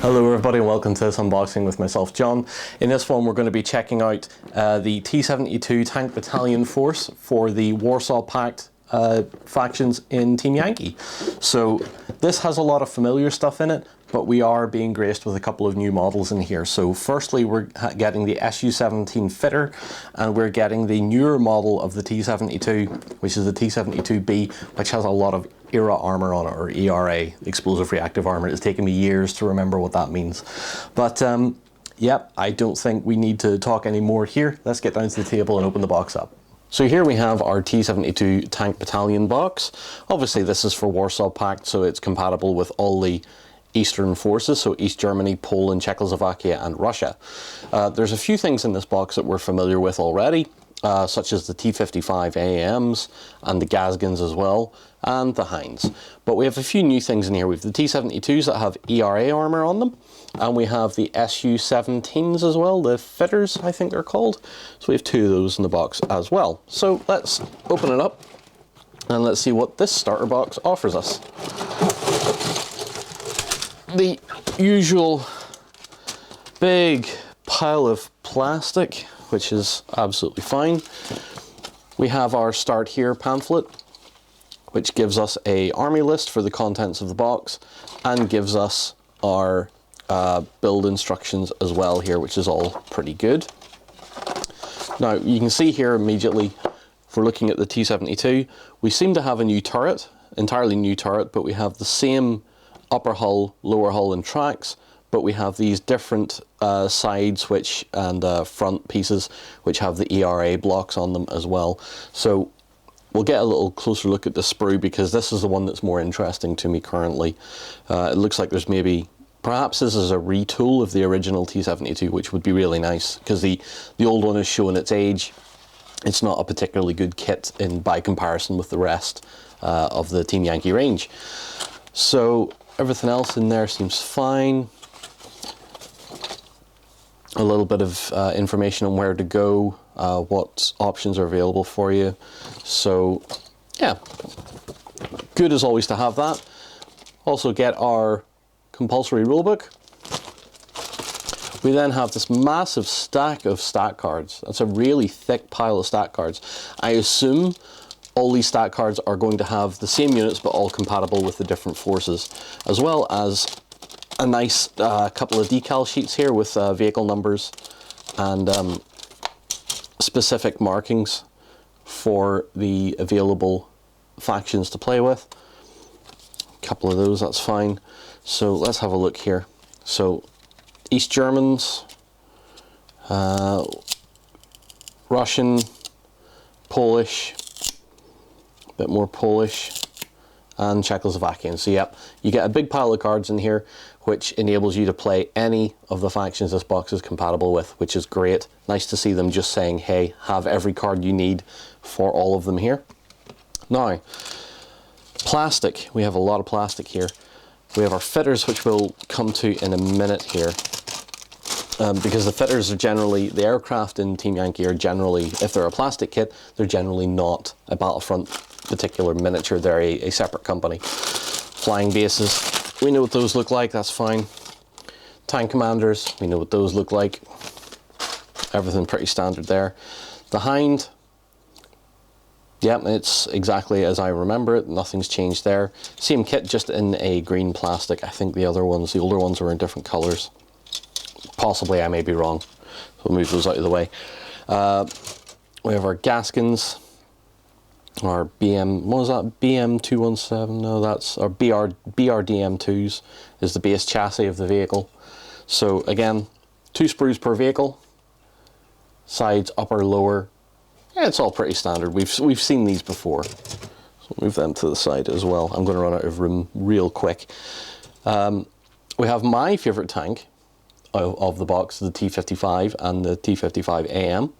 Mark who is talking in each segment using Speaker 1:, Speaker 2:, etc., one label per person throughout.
Speaker 1: Hello everybody and welcome to this unboxing with myself, John. In this one we're going to be checking out the T-72 Tank Battalion Force for the Warsaw Pact factions in Team Yankee. So this has a lot of familiar stuff in it, but we are being graced with a couple of new models in here. So firstly we're getting the Su-17 fitter, and we're getting the newer model of the T-72, which is the T-72B, which has a lot of ERA armor on it, or ERA, explosive reactive armor. It's taken me years to remember what that means. But yep, I don't think we need to talk any more here. Let's get down to the table and open the box up. So here we have our T-72 Tank Battalion Box. Obviously this is for Warsaw Pact, so it's compatible with all the Eastern forces, so East Germany, Poland, Czechoslovakia and Russia. There's a few things in this box that we're familiar with already, such as the T-55 AMs and the Gazgans as well, and the Hinds. But we have a few new things in here. We have the T-72s that have ERA armor on them, and we have the Su-17s as well, the fitters I think they're called. So we have two of those in the box as well. So let's open it up and let's see what this starter box offers us. The usual big pile of plastic, which is absolutely fine. We have our Start Here pamphlet, which gives us a army list for the contents of the box and gives us our build instructions as well here, which is all pretty good. Now you can see here immediately, if we're looking at the T-72, we seem to have a new turret, entirely new turret, but we have the same upper hull, lower hull and tracks, but we have these different side switch and front pieces which have the ERA blocks on them as well. So we'll get a little closer look at the sprue, because this is the one that's more interesting to me currently. It looks like there's perhaps this is a retool of the original T-72, which would be really nice, because the old one is showing its age. It's not a particularly good kit by comparison with the rest of the Team Yankee range. So everything else in there seems fine. A little bit of information on where to go, what options are available for you. So yeah, good as always to have that. Also get our compulsory rulebook. We then have this massive stack of stat cards. That's a really thick pile of stat cards. I assume all these stat cards are going to have the same units but all compatible with the different forces, as well as a nice couple of decal sheets here with vehicle numbers and specific markings for the available factions to play with. A couple of those, that's fine. So let's have a look here. So East Germans, Russian, Polish, a bit more Polish, and Czechoslovakian. So yep, you get a big pile of cards in here, which enables you to play any of the factions this box is compatible with, which is great. Nice to see them just saying, hey, have every card you need for all of them here. Now, plastic. We have a lot of plastic here. We have our fitters, which we'll come to in a minute here. Because the fitters are generally, the aircraft in Team Yankee are generally, if they're a plastic kit, they're generally not a Battlefront particular miniature, they're a separate company. Flying bases, we know what those look like, that's fine. Tank commanders, we know what those look like. Everything pretty standard there. The Hind, yeah, it's exactly as I remember it, nothing's changed there. Same kit, just in a green plastic. I think the other ones, the older ones, were in different colours. Possibly, I may be wrong. So we'll move those out of the way. We have our Gaskins, our BM, what was that? BM217? No, that's our BRDM2s is the base chassis of the vehicle. So again, 2 sprues per vehicle, sides, upper, lower. Yeah, it's all pretty standard. We've seen these before. So we'll move them to the side as well. I'm going to run out of room real quick. We have my favourite tank of the box, the T-55 and the T-55 AM.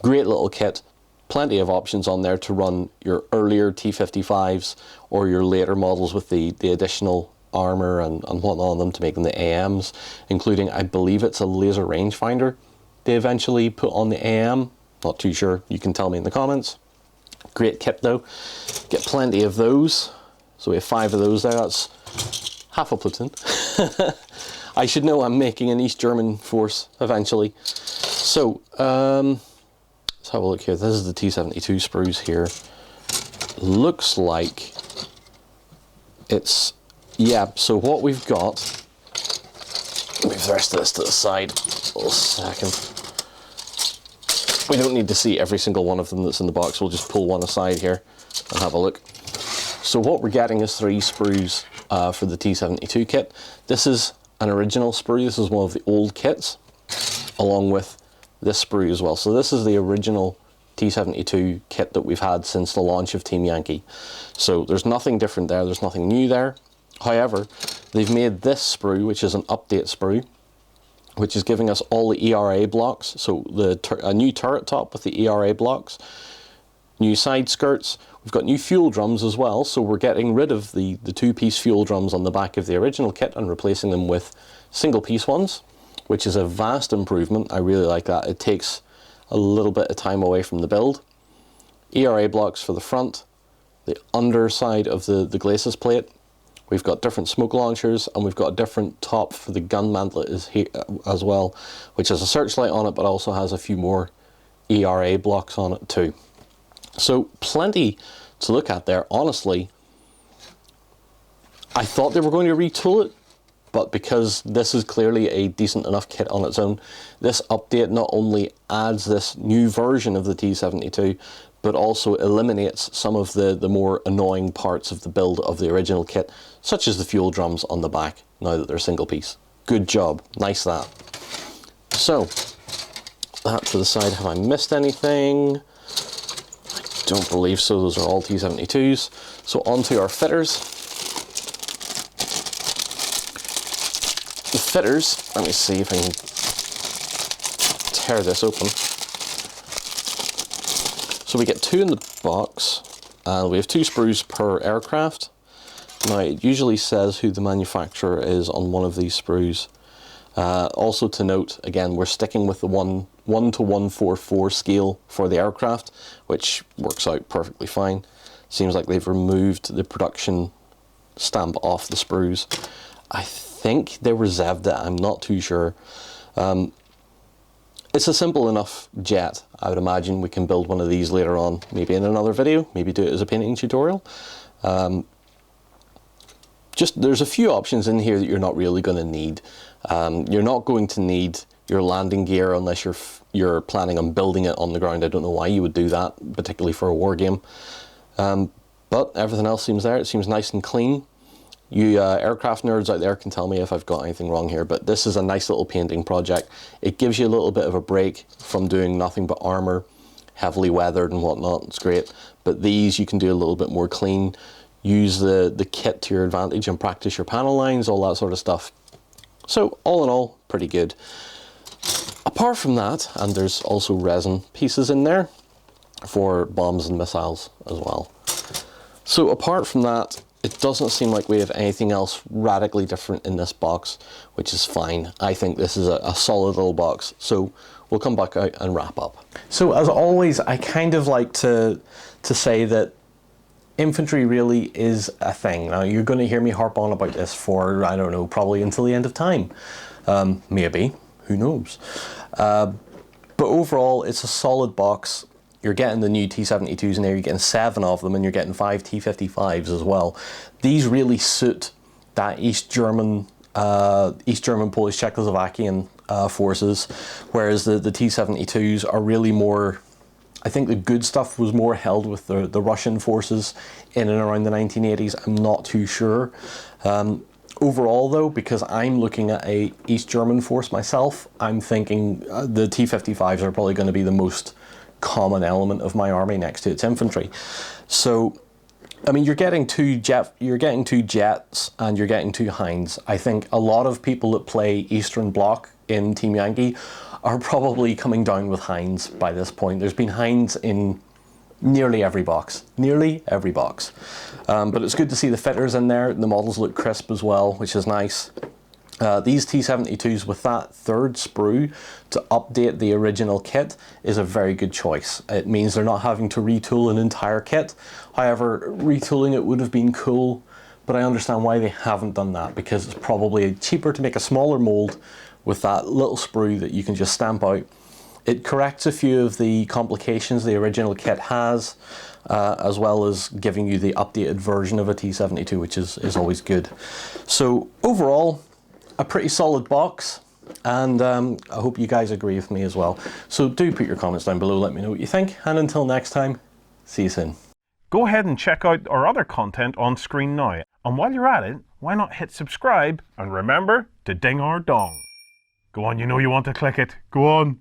Speaker 1: Great little kit. Plenty of options on there to run your earlier T-55s or your later models with the additional armor and whatnot on them to make them the AMs, including, I believe it's a laser rangefinder they eventually put on the AM. Not too sure, you can tell me in the comments. Great kit though. Get plenty of those. So we have 5 of those there, that's half a platoon. I should know I'm making an East German force eventually. So, let's have a look here. This is the T-72 sprues here. Looks like it's, yeah, so what we've got, move the rest of this to the side a little second. We don't need to see every single one of them that's in the box. We'll just pull one aside here and have a look. So what we're getting is 3 sprues for the T-72 kit. This is an original sprue. This is one of the old kits, along with this sprue as well. So this is the original T-72 kit that we've had since the launch of Team Yankee. So there's nothing different there. There's nothing new there. However, they've made this sprue, which is an update sprue, which is giving us all the ERA blocks. So a new turret top with the ERA blocks, new side skirts. We've got new fuel drums as well, so we're getting rid of the 2-piece fuel drums on the back of the original kit and replacing them with single-piece ones, which is a vast improvement. I really like that. It takes a little bit of time away from the build. ERA blocks for the front, the underside of the glacis plate. We've got different smoke launchers, and we've got a different top for the gun mantlet as well, which has a searchlight on it, but also has a few more ERA blocks on it too. So plenty to look at there. Honestly, I thought they were going to retool it, but because this is clearly a decent enough kit on its own, this update not only adds this new version of the T-72, but also eliminates some of the more annoying parts of the build of the original kit, such as the fuel drums on the back, now that they're single piece. Good job. Nice that. So, that to the side. Have I missed anything? I don't believe so. Those are all T-72s. So on to our fitters. The fitters, let me see if I can tear this open. So we get 2 in the box, and we have 2 sprues per aircraft. Now it usually says who the manufacturer is on one of these sprues. Also to note, again, we're sticking with the 1:144 scale for the aircraft, which works out perfectly fine. Seems like they've removed the production stamp off the sprues. I think they reserved it, I'm not too sure. It's a simple enough jet. I would imagine we can build one of these later on, maybe in another video, maybe do it as a painting tutorial. There's a few options in here that you're not really going to need. You're not going to need your landing gear unless you're planning on building it on the ground. I don't know why you would do that, particularly for a war game. But everything else seems there. It seems nice and clean. You aircraft nerds out there can tell me if I've got anything wrong here, but this is a nice little painting project. It gives you a little bit of a break from doing nothing but armor, heavily weathered and whatnot. It's great. But these you can do a little bit more clean. Use the kit to your advantage and practice your panel lines, all that sort of stuff. So all in all, pretty good. Apart from that, and there's also resin pieces in there for bombs and missiles as well. So apart from that, it doesn't seem like we have anything else radically different in this box, which is fine. I think this is a solid little box. So we'll come back out and wrap up. So as always, I kind of like to say that infantry really is a thing. Now you're going to hear me harp on about this for, I don't know, probably until the end of time. Maybe, who knows. But overall, it's a solid box. You're getting the new T-72s in there, you're getting 7 of them, and you're getting 5 T-55s as well. These really suit that East German, Polish, Czechoslovakian forces, whereas the T-72s are really more, I think the good stuff was more held with the Russian forces in and around the 1980s. I'm not too sure. Overall though, because I'm looking at a East German force myself, I'm thinking the T-55s are probably going to be the most common element of my army next to its infantry. So, I mean, you're getting two jets and you're getting 2 Hinds. I think a lot of people that play Eastern Bloc in Team Yankee are probably coming down with Hinds by this point. There's been Hinds in nearly every box. But it's good to see the fitters in there. The models look crisp as well, which is nice. These T-72s with that 3rd sprue to update the original kit is a very good choice. It means they're not having to retool an entire kit. However, retooling it would have been cool, but I understand why they haven't done that, because it's probably cheaper to make a smaller mold with that little sprue that you can just stamp out. It corrects a few of the complications the original kit has, as well as giving you the updated version of a T-72, which is always good. So overall, a pretty solid box, and I hope you guys agree with me as well. So do put your comments down below, let me know what you think, and until next time, see you soon.
Speaker 2: Go ahead and check out our other content on screen now. And while you're at it, why not hit subscribe and remember to ding our dong. Go on, you know you want to click it. Go on.